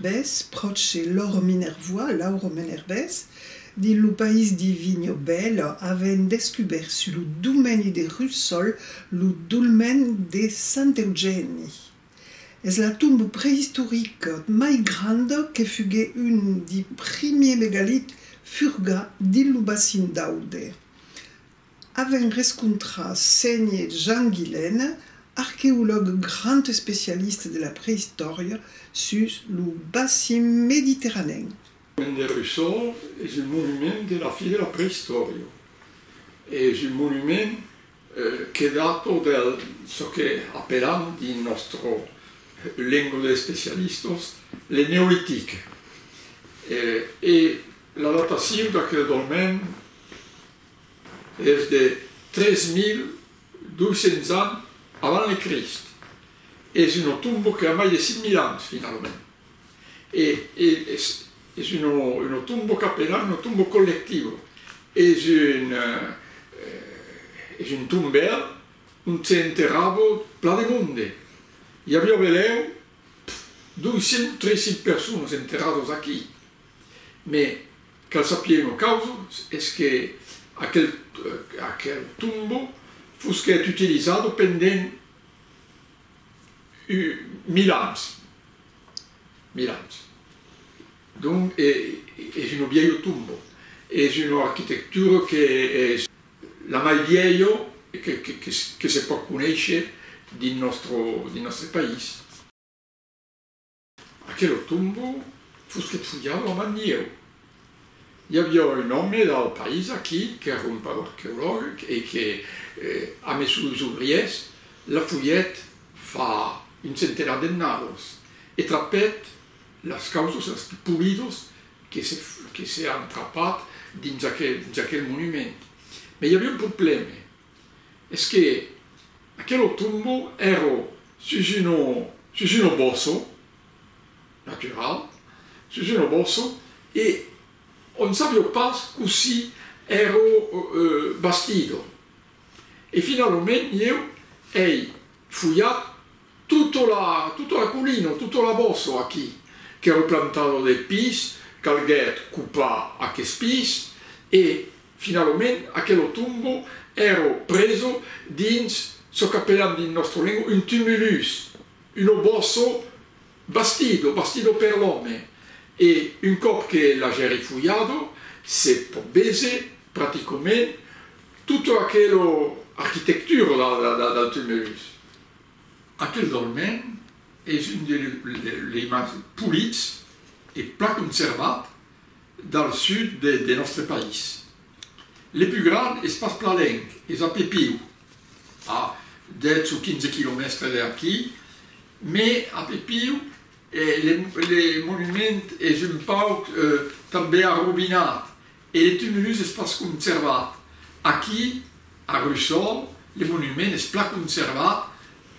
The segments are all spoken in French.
Menerbès, proche Lauro Menerbès, din lo país di Vigno Bello, avaient découvert sur le domaine de Russol le dolmen de Sant'Eugeni. Es la tombe préhistorique mai grande que fugué une des premiers mégalithes furga din lo bassin d'Aude. Avaient rencontré Seigne Jean Guilaine, archéologue grand spécialiste de la préhistoire sur le bassin méditerranéen. Le domaine de Russol est un monument de la fille de la préhistoire. Et un monument qui date de ce que appelons dans notre langue de spécialistes le néolithique. Et la datation de ce domaine est de 3200 ans avant le Christ. Et c'est une tombe qui a plus de 6000 ans finalement. Et c'est une tombe qu'appelons une tombe collective. Et c'est une tombe où s'est enterré plein de monde. Il y avait 200-300 personnes enterrées ici. Mais quand ça pied une cause, est-ce que aquel tombe fut utilisé pendant 1000 ans. 1000 ans. Donc, c'est une vieille tombe. Et c'est une architecture qui est la plus vieille que se peut connaître dans notre pays. Aquella tombe fut étudiée à Maniero. Il y avait un homme dans le pays ici, qui est un archéologue et qui a mis sous les ouvriers la fouillette fa une centaine d'années et trapette les causes, les pulidos qui s'est entrappées dans aquel monument. Mais il y avait un problème. Est-ce que aquella tombe era sur un bosso naturel, sur un bosso, et on ne savait pas aussi era bastido. Et finalement, j'ai fouillé toute la colline, toute la bosso ici, qui a replanté des pistes, quelqu'un coupa à ces pistes, et finalement, aquella tombe era preso dans ce qu'appelons dans notre langue un tumulus, un bosso bastido per l'homme. Et une fois que la j'ai refouillado, c'est pour baiser pratiquement toute aquella architecture dans le tumulus. Aquel dolmen est une des pulites et plats conservés dans le sud de notre pays. Les plus grands espaces planèques, ils ont Pepiu, à 10 ou 15 km d'ici, mais à Pepiu, les monuments sont pas també arrobinats et les tumulus espaces conservés. Aquí, à Russol, les monuments sont conservés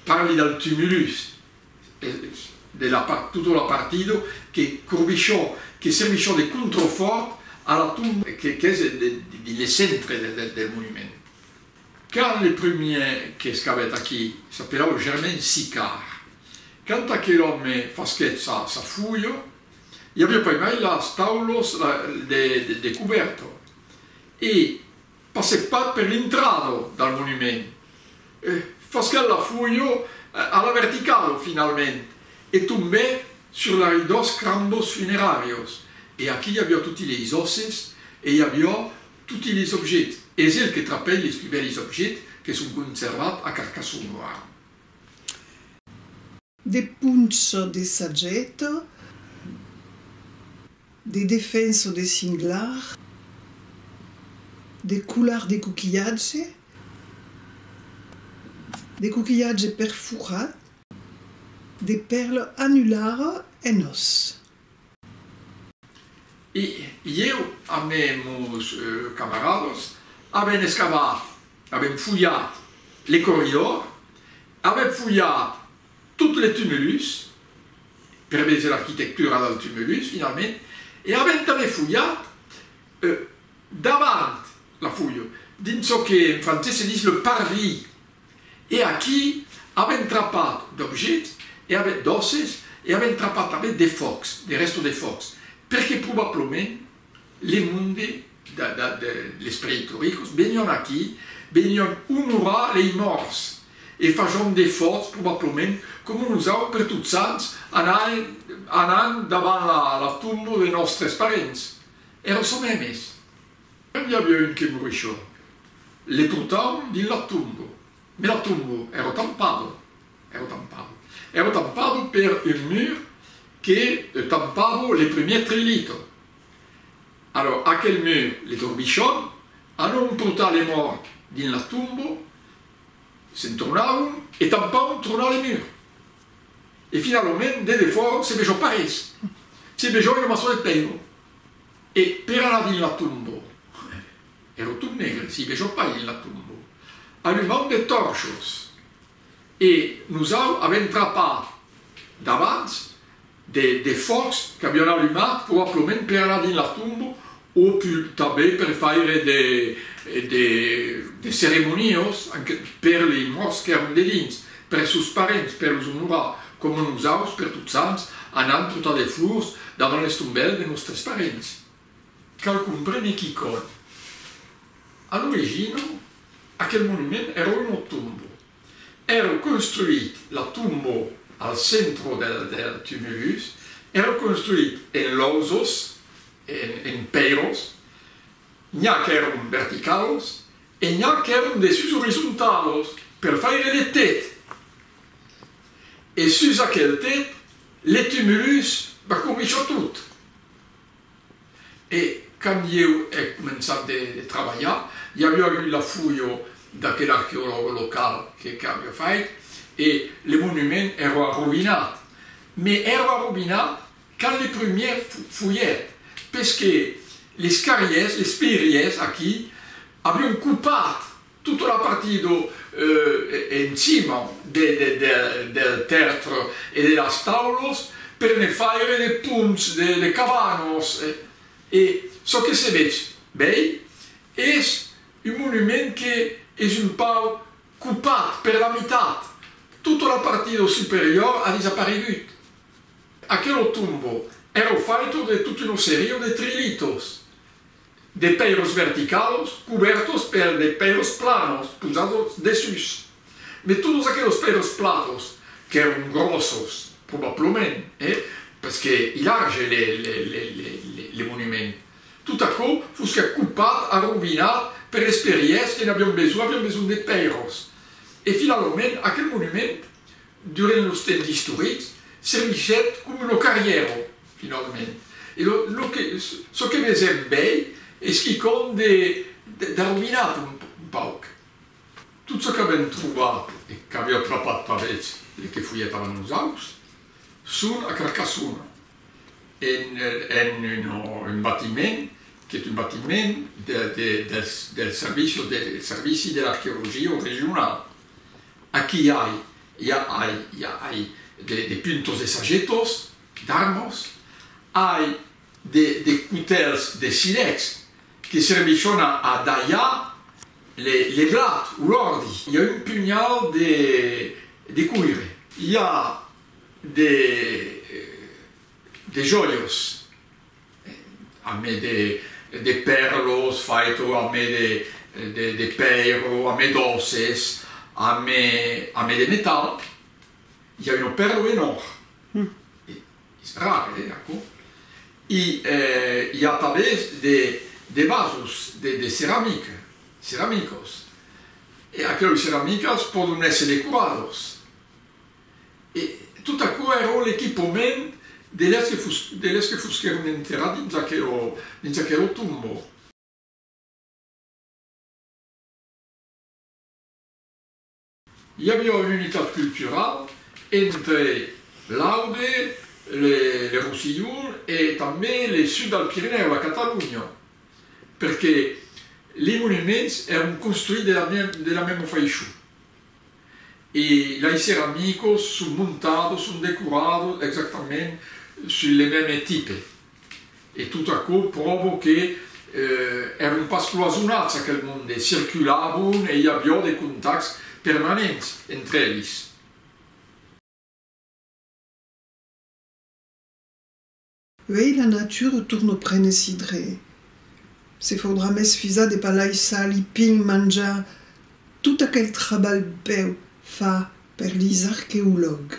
par le tumulus, toute la partie qui servait de contrefort à la tombe qui est le centre du monument. Quand le premier qui scavaient ici s'appelait Germain Sicard, quand aquel homme faisait sa fouille, il y avait pas mal les taules de découverte. Et passait pas per l'entrée dans le monument. Faisait la fouille à la verticale finalement et tombait sur les deux crambos funerarios. Et ici il y avait tous les osses et il y avait tous les objets. Et c'est elle qui rappelle les plus belles objets qui sont conservés à Carcassonne Noire. Des punches de sagettes, des défenses de cinglars, des couleurs de coquillages perforés, des perles annulaires en os. Et eu, avec mes camarades, avons excavé, avons fouillé les corridors, avons fouillé tous les tumulus, pour baiser l'architecture dans le tumulus finalement, et avons també fouillé davant la fouille, dans ce qu'en français se dit le parvis. Et ici, avons trappé d'objets et avec d'osses e aveva trappato dei fox, del resto dei fox, perché probabilmente le mondi degli spiriti ricchi vengono qui, vengono onorare i morti e facciamo dei fox probabilmente come usiamo per tutti gli anni andando davanti alla tomba dei nostri parenti. Era solo messi. Quando abbiamo un che morisce, le portavano nella tomba, ma la tomba era tampata. Era tampato per un muro che tampava le prime 3 litri. Allora, a quel muro, le torbichoni hanno portato le morti nella tomba, si tornavano e tampavano tornavano il muro. E finalmente, delle fuori, si vedono paresi. Si vedono ma solo il pelo. E per andare nella tomba, era tutto negro, si vedono pas nella tomba. Allumavano dei torci. E noi avevamo trappato davanti dei fox che abbiamo allumato probabilmente per andare nella tomba o più tardi per fare delle ceremonie anche per i morti che erano lì, per i suoi parenti, per i onorare, come noi usavamo per tutti gli anni, andando a portare le flore davanti alle tombe dei nostri parenti. Qualcuno prende chi con. All'origine, aquel monumento era una tomba. Era costruito la tomba al centro del tumulus, era costruito in losos, in peros, non che erano verticali e non che erano dessus horizontali per fare le tette. E su quelle tette, le tumulus va cominciare tutto. E quando io ho cominciato a lavorare, io avevo avuto la fuglia da quell'archeologo locale che aveva fatto e i monumenti erano rovinati. Ma erano rovinati quand les premières fouillettes, perché le scaries, le speries qui avevano occupato tutta la partita insieme del terzo e delle taulos per ne fare dei punti, dei cavanos. E so che si vede bene, è un monumento che è un po' occupato per la metà. Tutta la partita superiore ha disapparuto. Aquel tombo era fatto di tutta una serie di trilitos, de peiros verticales cobertos per de peiros planos, pusados dessus. Ma tutti aquellos peiros planos, que eran grossos, probabilmente, perché large les monuments, tout à coup, fusque occupato, arrovinato per l'esperienza che abbiamo bisogno di peiros. E finalmente, aquel monumento, durant los temps storici, servisse come una carriera, finalmente. E ce che mi sembra bene è che con rovinato un po'. Tutto ciò che abbiamo trovato e che abbiamo trappato a veces, che fuietavano usato, sono a Carcassonne, in un battimento, che è un battimento del servizio dell'archeologia regionale. Aquí hay de puntos de sagetos, d'armos, hay de couteles de silex che serviscono a tagliare le blattes ou l'ordi. Il y a un pugnal de cuir. Il y a des joyos, a me de perlos, faito a me de perro, a me d'osses, a me de metal. Il y a une perle énorme. C'est rare, d'accord? Et il y a des vasos, des cerámicos. Et aquellos cerámicos pueden ser decorados. Et tout à coup era l'equipamento deles que fusqueram enterrados dentro daquele tumbo. Il y avait une unité culturelle entre l'Aude, le Roussillon et també le sud del Pirineu, la Catalunya, perquè les monuments erano construits de la même façon. Et les céramiques sont montados, sont décorés exactement sur les mêmes types. Et tout à coup prouve que erano pas cloisonnats aquel monde, circulaven et il y avait des contacts permanents entre elles. Ei la nature tourne prene sidre. Se faudra mes fisa de palai sali ping mangia tout aquel trabal peu fa per lis archeologues.